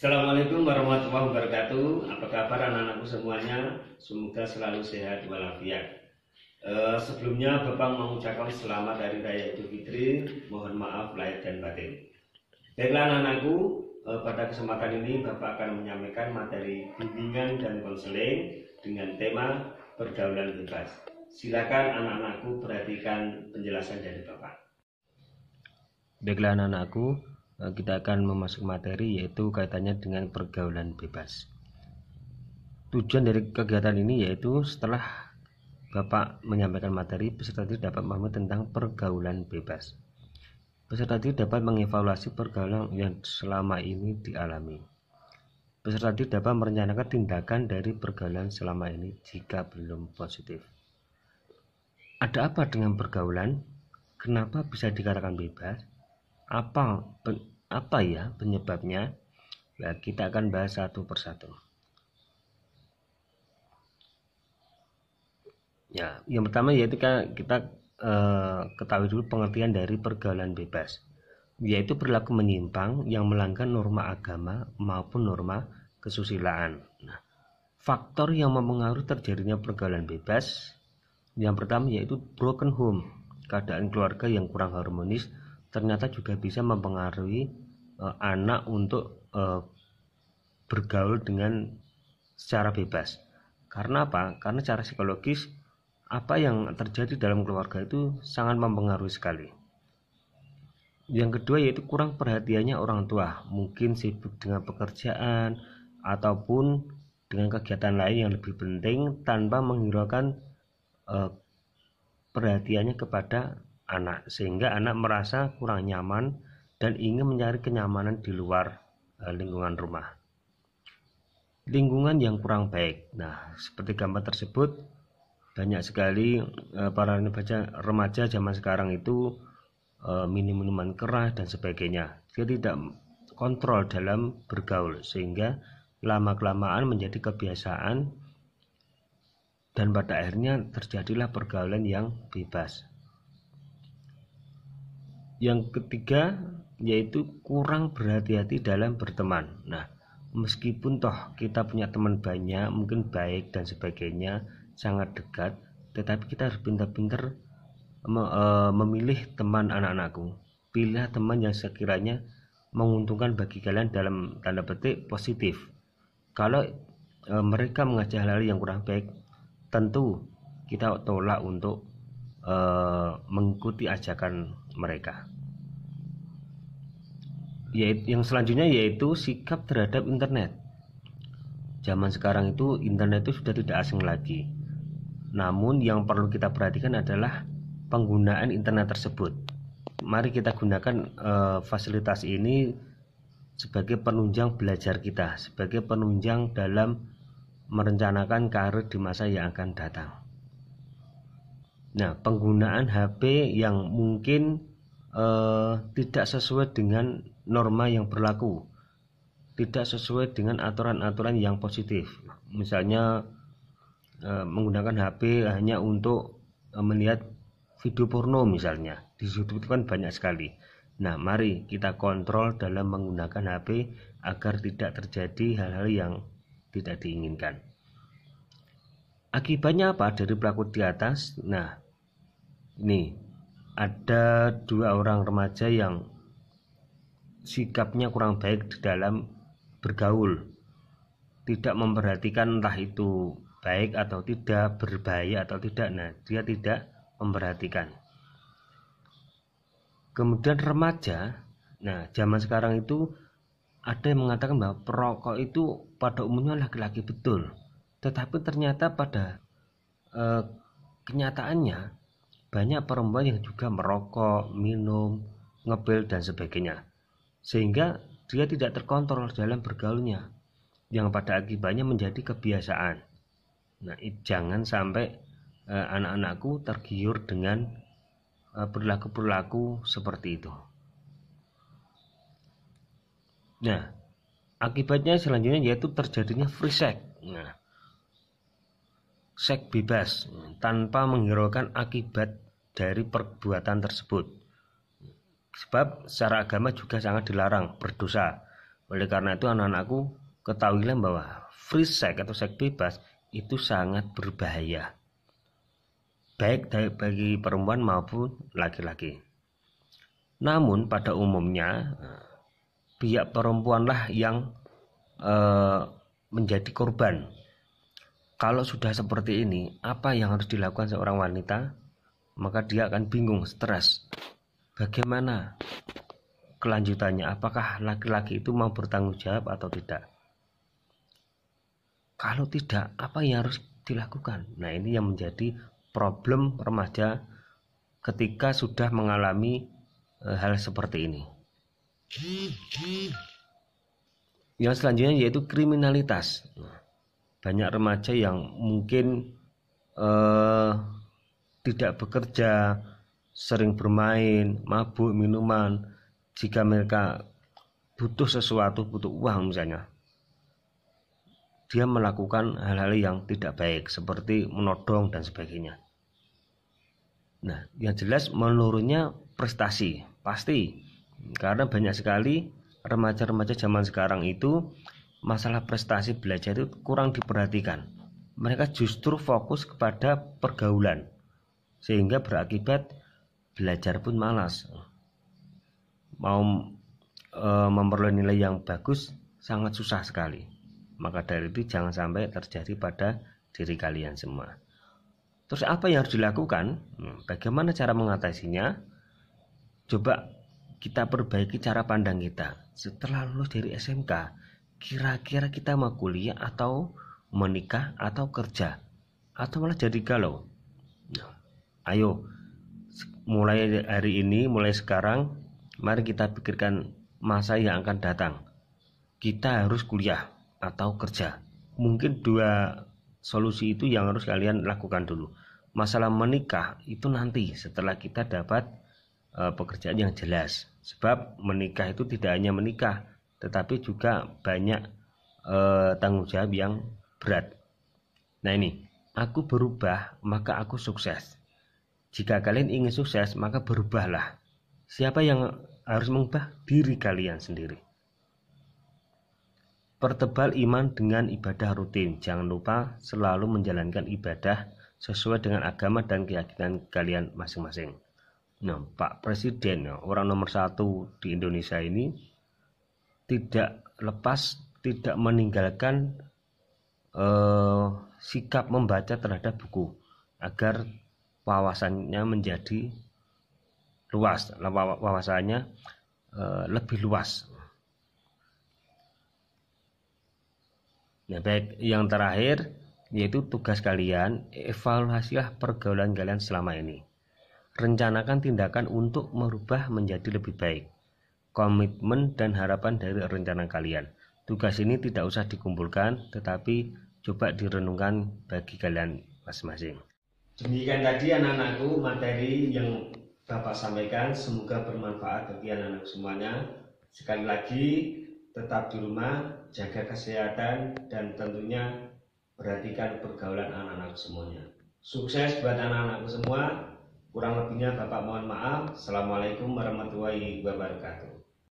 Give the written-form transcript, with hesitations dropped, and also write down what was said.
Assalamualaikum warahmatullahi wabarakatuh. Apa kabar anak-anakku semuanya? Semoga selalu sehat walafiat. Sebelumnya Bapak mengucapkan selamat Hari Raya Idul Fitri. Mohon maaf lahir dan batin. Baiklah anak-anakku, pada kesempatan ini Bapak akan menyampaikan materi bimbingan dan konseling dengan tema pergaulan bebas. Silakan anak-anakku perhatikan penjelasan dari Bapak. Baiklah anak-anakku, kita akan memasuki materi yaitu kaitannya dengan pergaulan bebas. Tujuan dari kegiatan ini yaitu setelah Bapak menyampaikan materi, peserta didik dapat memahami tentang pergaulan bebas. Peserta didik dapat mengevaluasi pergaulan yang selama ini dialami. Peserta didik dapat merencanakan tindakan dari pergaulan selama ini jika belum positif. Ada apa dengan pergaulan? Kenapa bisa dikatakan bebas? Apa ya penyebabnya? Nah, kita akan bahas satu persatu. Ya, yang pertama yaitu kita ketahui dulu pengertian dari pergaulan bebas, yaitu perilaku menyimpang yang melanggar norma agama maupun norma kesusilaan. Nah, faktor yang mempengaruhi terjadinya pergaulan bebas, yang pertama yaitu broken home, keadaan keluarga yang kurang harmonis ternyata juga bisa mempengaruhi anak untuk bergaul dengan secara bebas. Karena apa? Karena secara psikologis apa yang terjadi dalam keluarga itu sangat mempengaruhi sekali. Yang kedua yaitu kurang perhatiannya orang tua, mungkin sibuk dengan pekerjaan ataupun dengan kegiatan lain yang lebih penting tanpa menghiraukan perhatiannya kepada anak, sehingga anak merasa kurang nyaman dan ingin mencari kenyamanan di luar lingkungan rumah. Lingkungan yang kurang baik. Nah, seperti gambar tersebut, banyak sekali para remaja zaman sekarang itu minum-minuman keras dan sebagainya. Dia tidak kontrol dalam bergaul, sehingga lama-kelamaan menjadi kebiasaan dan pada akhirnya terjadilah pergaulan yang bebas. Yang ketiga yaitu kurang berhati-hati dalam berteman. Nah, meskipun toh kita punya teman banyak, mungkin baik dan sebagainya, sangat dekat, tetapi kita harus pintar-pintar memilih teman anak-anakku. Pilih teman yang sekiranya menguntungkan bagi kalian dalam tanda petik positif. Kalau mereka mengajak hal-hal yang kurang baik, tentu kita tolak untuk mengikuti ajakan mereka. Yang selanjutnya yaitu sikap terhadap internet. Zaman sekarang itu internet itu sudah tidak asing lagi. Namun yang perlu kita perhatikan adalah penggunaan internet tersebut. Mari kita gunakan fasilitas ini sebagai penunjang belajar kita, sebagai penunjang dalam merencanakan karir di masa yang akan datang. Nah, penggunaan HP yang mungkin tidak sesuai dengan norma yang berlaku, tidak sesuai dengan aturan-aturan yang positif. Misalnya menggunakan HP hanya untuk melihat video porno misalnya. Di YouTube itu kan banyak sekali. Nah, mari kita kontrol dalam menggunakan HP agar tidak terjadi hal-hal yang tidak diinginkan. Akibatnya apa dari pelaku di atas? Nah, ini ada 2 orang remaja yang sikapnya kurang baik di dalam bergaul, tidak memperhatikan entah itu baik atau tidak, berbahaya atau tidak. Nah, dia tidak memperhatikan. Kemudian remaja, nah zaman sekarang itu ada yang mengatakan bahwa perokok itu pada umumnya laki-laki, betul, tetapi ternyata pada kenyataannya banyak perempuan yang juga merokok, minum, ngepil dan sebagainya, sehingga dia tidak terkontrol dalam bergaulnya, yang pada akibatnya menjadi kebiasaan. Nah, jangan sampai anak-anakku tergiur dengan perilaku-perilaku seperti itu. Nah, akibatnya selanjutnya yaitu terjadinya free sex. Nah, seks bebas tanpa menghiraukan akibat dari perbuatan tersebut. Sebab secara agama juga sangat dilarang, berdosa. Oleh karena itu anak-anakku ketahuilah bahwa free sex atau seks bebas itu sangat berbahaya, baik bagi perempuan maupun laki-laki. Namun pada umumnya pihak perempuanlah yang menjadi korban. Kalau sudah seperti ini, apa yang harus dilakukan seorang wanita? Maka dia akan bingung, stres. Bagaimana kelanjutannya? Apakah laki-laki itu mau bertanggung jawab atau tidak? Kalau tidak, apa yang harus dilakukan? Nah, ini yang menjadi problem remaja ketika sudah mengalami hal seperti ini. Yang selanjutnya yaitu kriminalitas. Banyak remaja yang mungkin tidak bekerja, sering bermain, mabuk, minuman. Jika mereka butuh sesuatu, butuh uang misalnya, dia melakukan hal-hal yang tidak baik seperti menodong dan sebagainya. Nah, yang jelas menurunnya prestasi pasti, karena banyak sekali remaja-remaja zaman sekarang itu masalah prestasi belajar itu kurang diperhatikan. Mereka justru fokus kepada pergaulan, sehingga berakibat belajar pun malas. Mau memperoleh nilai yang bagus sangat susah sekali. Maka dari itu jangan sampai terjadi pada diri kalian semua. Terus apa yang harus dilakukan? Bagaimana cara mengatasinya? Coba kita perbaiki cara pandang kita. Setelah lulus dari SMK, kira-kira kita mau kuliah atau menikah atau kerja atau malah jadi galau? Ayo, mulai hari ini, mulai sekarang, mari kita pikirkan masa yang akan datang. Kita harus kuliah atau kerja. Mungkin dua solusi itu yang harus kalian lakukan dulu. Masalah menikah itu nanti setelah kita dapat pekerjaan yang jelas. Sebab menikah itu tidak hanya menikah, tetapi juga banyak tanggung jawab yang berat. Nah ini, aku berubah maka aku sukses. Jika kalian ingin sukses maka berubahlah. Siapa yang harus mengubah? Diri kalian sendiri. Pertebal iman dengan ibadah rutin. Jangan lupa selalu menjalankan ibadah sesuai dengan agama dan keyakinan kalian masing-masing. Nah, Pak Presiden, orang nomor 1 di Indonesia ini tidak meninggalkan sikap membaca terhadap buku agar wawasannya menjadi luas, wawasannya lebih luas. Nah, baik, yang terakhir yaitu tugas kalian, evaluasilah pergaulan kalian selama ini. Rencanakan tindakan untuk merubah menjadi lebih baik. Komitmen dan harapan dari rencana kalian. Tugas ini tidak usah dikumpulkan, tetapi coba direnungkan bagi kalian masing-masing. Demikian tadi anak-anakku materi yang Bapak sampaikan, semoga bermanfaat bagi anak-anak semuanya. Sekali lagi, tetap di rumah, jaga kesehatan, dan tentunya perhatikan pergaulan anak-anak semuanya. Sukses buat anak-anakku semua. Kurang lebihnya Bapak mohon maaf. Assalamualaikum warahmatullahi wabarakatuh.